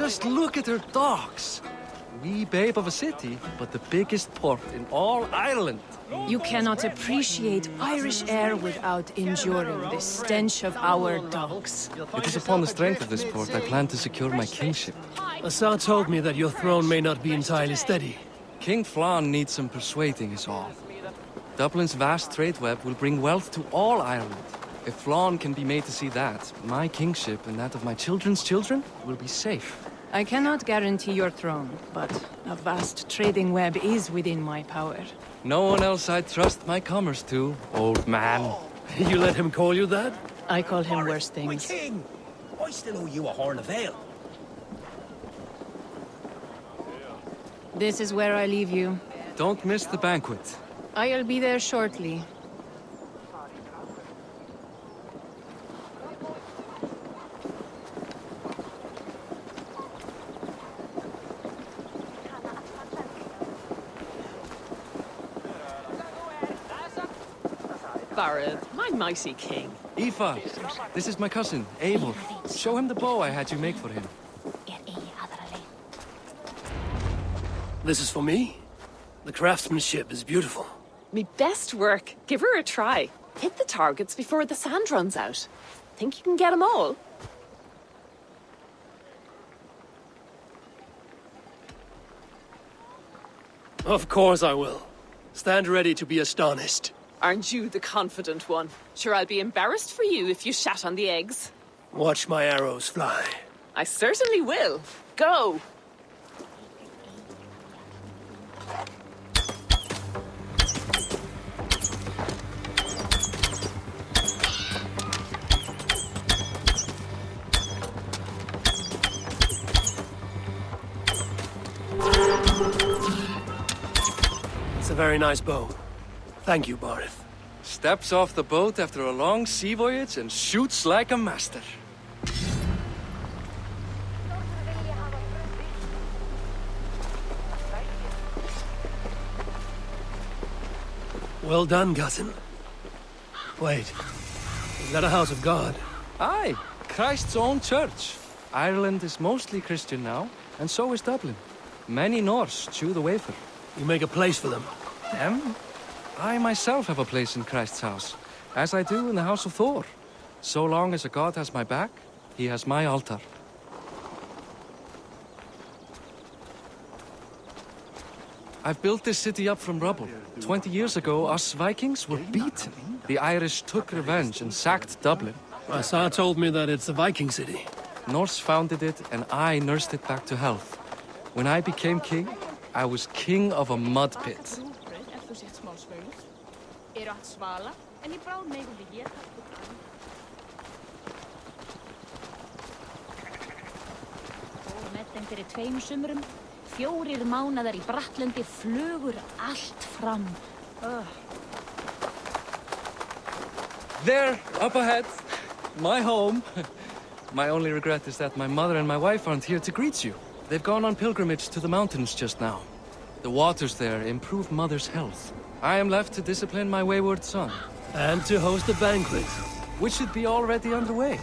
Just look at her docks. Wee babe of a city, but the biggest port in all Ireland. You cannot appreciate Irish air without enduring the stench of our docks. It is upon the strength of this port I plan to secure my kingship. Asa told me that your throne may not be entirely steady. King Flann needs some persuading is all. Dublin's vast trade web will bring wealth to all Ireland. If Flann can be made to see that, my kingship and that of my children's children will be safe. I cannot guarantee your throne, but a vast trading web is within my power. No one else I'd trust my commerce to, old man. You let him call you that? I call him worse things. My king! I still owe you a horn of ale. This is where I leave you. Don't miss the banquet. I'll be there shortly. Barrett, my mighty king. Aoife, this is my cousin, Eivor. Show him the bow I had you make for him. This is for me? The craftsmanship is beautiful. Me best work. Give her a try. Hit the targets before the sand runs out. Think you can get them all? Of course I will. Stand ready to be astonished. Aren't you the confident one? Sure, I'll be embarrassed for you if you shat on the eggs. Watch my arrows fly. I certainly will. Go! It's a very nice bow. Thank you, Barith. Steps off the boat after a long sea voyage and shoots like a master. Well done, cousin. Wait. Is that a house of God? Aye, Christ's own church. Ireland is mostly Christian now, and so is Dublin. Many Norse chew the wafer. You make a place for them. Them? I myself have a place in Christ's house, as I do in the house of Thor. So long as a god has my back, he has my altar. I've built this city up from rubble. 20 years ago, us Vikings were beaten. The Irish took revenge and sacked Dublin. Asa told me that it's a Viking city. Norse founded it, and I nursed it back to health. When I became king, I was king of a mud pit. Fyrir 2 sumrum, 4 mánaðar í Brattlundi flugur allt fram. There, up ahead, my home. My only regret is that my mother and my wife aren't here to greet you. They've gone on pilgrimage to the mountains just now. The waters there improve mother's health. I am left to discipline my wayward son. And to host a banquet. Which should be already underway.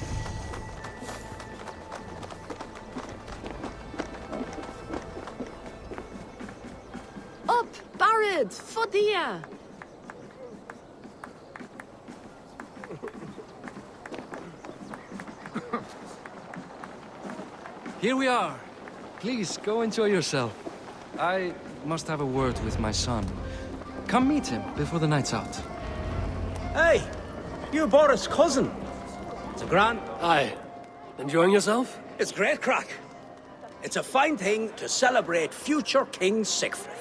Up, Barrett! Fodia! Here we are. Please, go enjoy yourself. I must have a word with my son. Come meet him before the night's out. Hey! You Boris' cousin. It's a grand... Aye. Enjoying yourself? It's great crack. It's a fine thing to celebrate future King Sigfrid.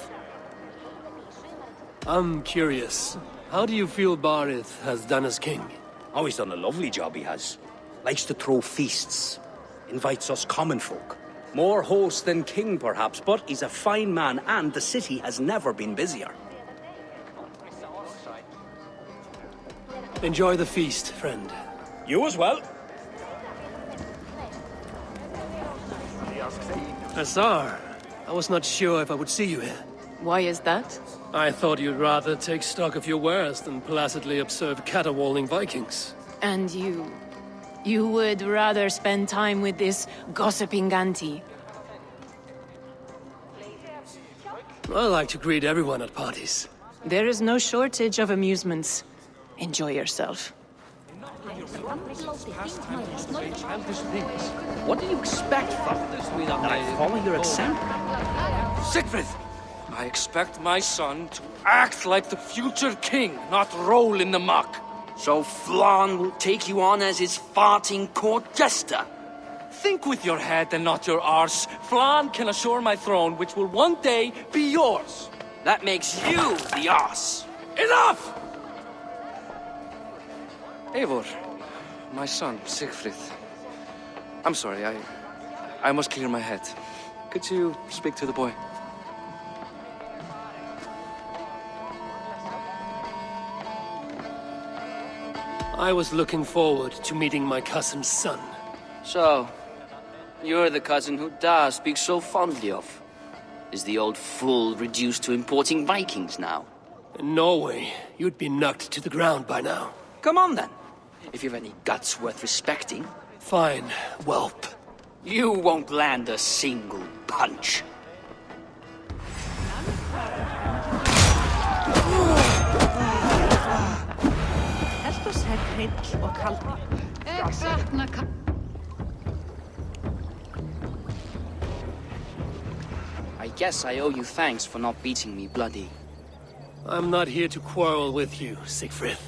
I'm curious. How do you feel Barith has done as king? Oh, he's done a lovely job, he has. Likes to throw feasts. Invites us common folk. More host than king, perhaps, but he's a fine man, and the city has never been busier. Enjoy the feast, friend. You as well. Azar, I was not sure if I would see you here. Why is that? I thought you'd rather take stock of your wares than placidly observe caterwauling Vikings. And you would rather spend time with this gossiping auntie? I like to greet everyone at parties. There is no shortage of amusements. Enjoy yourself. What do you expect, father? That I follow your example? Siegfried! I expect my son to act like the future king, not roll in the muck. So Flan will take you on as his farting court jester? Think with your head and not your arse. Flan can assure my throne, which will one day be yours. That makes you the ass. Enough! Eivor, my son, Siegfried. I'm sorry, I must clear my head. Could you speak to the boy? I was looking forward to meeting my cousin's son. So, you're the cousin who Da speaks so fondly of. Is the old fool reduced to importing Vikings now? In Norway, you'd be knocked to the ground by now. Come on then, if you've any guts worth respecting. Fine, whelp. You won't land a single punch. I guess I owe you thanks for not beating me bloody. I'm not here to quarrel with you, Siegfried.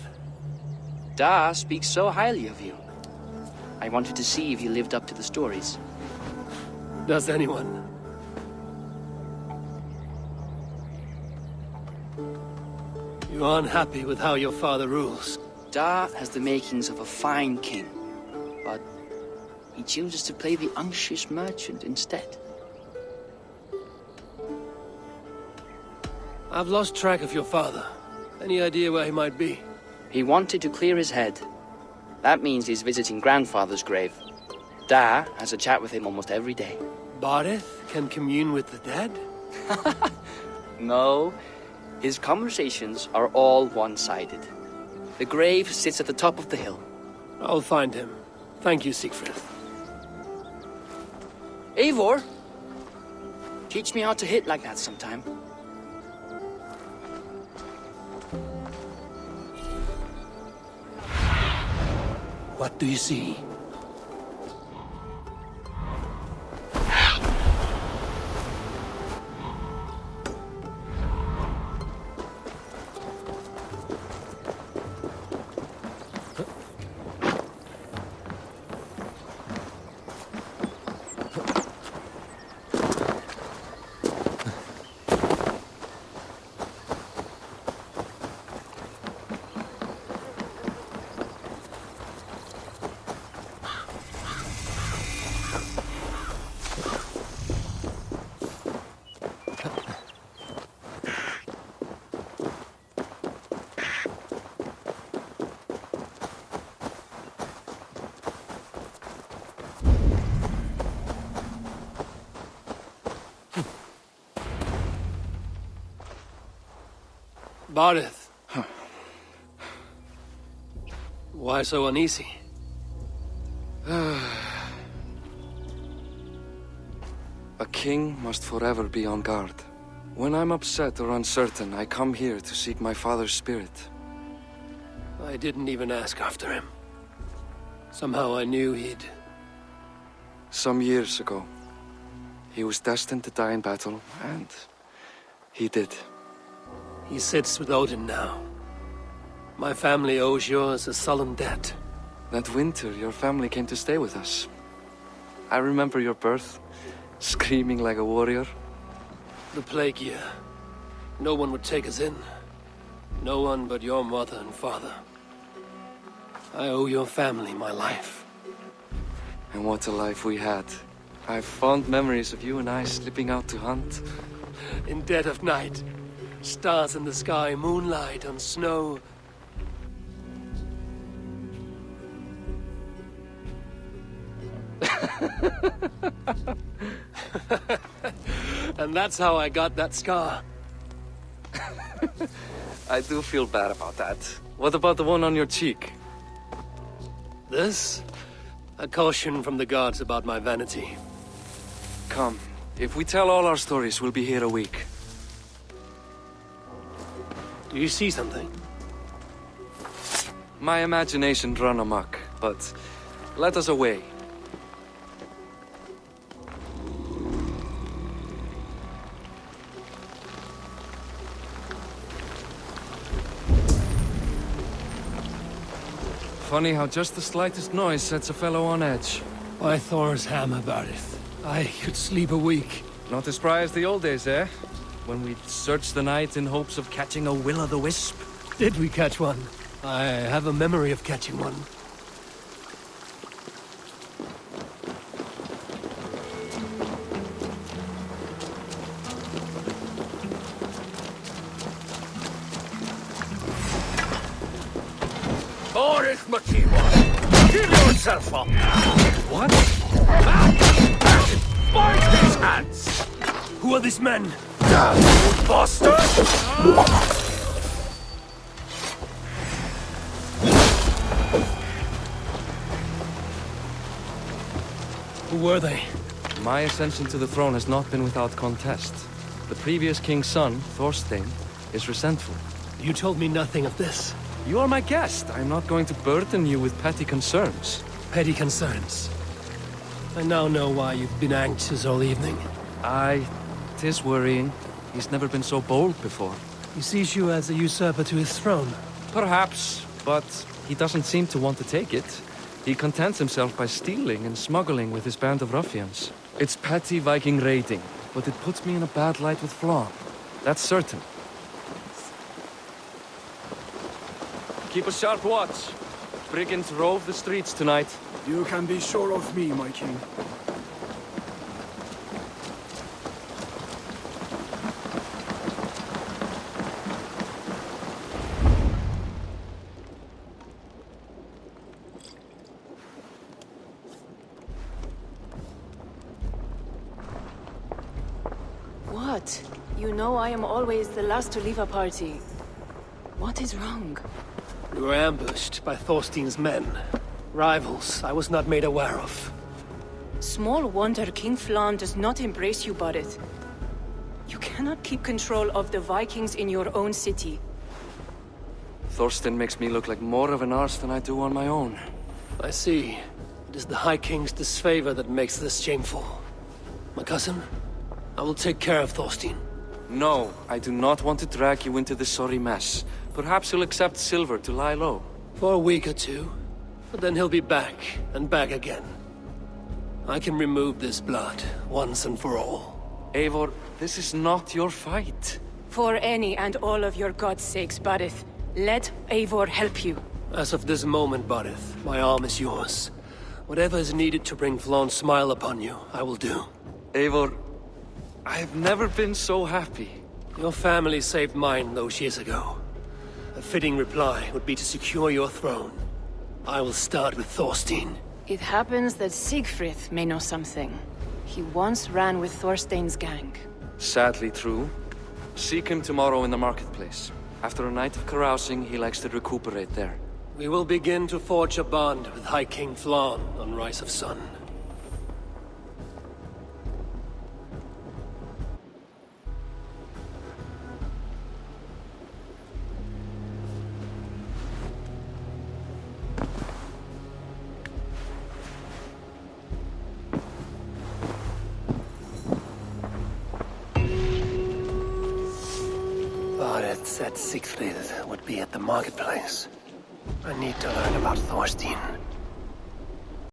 Da speaks so highly of you. I wanted to see if you lived up to the stories. Does anyone? You are unhappy with how your father rules. Da has the makings of a fine king, but he chooses to play the unctuous merchant instead. I've lost track of your father. Any idea where he might be? He wanted to clear his head. That means he's visiting grandfather's grave. Da has a chat with him almost every day. Barith can commune with the dead? No, his conversations are all one-sided. The grave sits at the top of the hill. I'll find him. Thank you, Siegfried. Eivor, teach me how to hit like that sometime. What do you see? Barith. Why so uneasy? A king must forever be on guard. When I'm upset or uncertain, I come here to seek my father's spirit. I didn't even ask after him. Somehow I knew he'd... Some years ago, he was destined to die in battle, and he did. He sits with Odin now. My family owes yours a solemn debt. That winter, your family came to stay with us. I remember your birth, screaming like a warrior. The plague year. No one would take us in. No one but your mother and father. I owe your family my life. And what a life we had. I have fond memories of you and I slipping out to hunt. In dead of night. Stars in the sky, moonlight on snow. And that's how I got that scar. I do feel bad about that. What about the one on your cheek? This? A caution from the gods about my vanity. Come, if we tell all our stories, we'll be here a week. Do you see something? My imagination run amok, but let us away. Funny how just the slightest noise sets a fellow on edge. By Thor's hammer, Barith. I could sleep a week. Not as spry as the old days, eh? When we'd search the night in hopes of catching a will-o'-the-wisp. Did we catch one? I have a memory of catching one. Boris Makiwa, give yourself up! What? Bind his hands! Who are these men? Damn you bastard! Who were they? My ascension to the throne has not been without contest. The previous king's son, Thorstein, is resentful. You told me nothing of this. You are my guest. I'm not going to burden you with petty concerns. Petty concerns. I now know why you've been anxious all evening. Aye, 'tis worrying. He's never been so bold before. He sees you as a usurper to his throne. Perhaps, but he doesn't seem to want to take it. He contents himself by stealing and smuggling with his band of ruffians. It's petty Viking raiding, but it puts me in a bad light with Flann. That's certain. Keep a sharp watch. Brigands rove the streets tonight. You can be sure of me, my king. What? You know I am always the last to leave a party. What is wrong? We were ambushed by Thorstein's men. Rivals I was not made aware of. Small wonder King Flann does not embrace you, Barith. You cannot keep control of the Vikings in your own city. Thorstein makes me look like more of an arse than I do on my own. I see. It is the High King's disfavor that makes this shameful. My cousin, I will take care of Thorstein. No, I do not want to drag you into this sorry mess. Perhaps he'll accept silver to lie low. For a week or two. But then he'll be back, and back again. I can remove this blood, once and for all. Eivor, this is not your fight. For any and all of your god's sakes, Barith, let Eivor help you. As of this moment, Barith, my arm is yours. Whatever is needed to bring Flann's smile upon you, I will do. Eivor, I have never been so happy. Your family saved mine those years ago. A fitting reply would be to secure your throne. I will start with Thorstein. It happens that Siegfried may know something. He once ran with Thorstein's gang. Sadly true. Seek him tomorrow in the marketplace. After a night of carousing, he likes to recuperate there. We will begin to forge a bond with High King Flann on Rise of Sun. Bareth said Siegfried would be at the marketplace. I need to learn about Thorstein.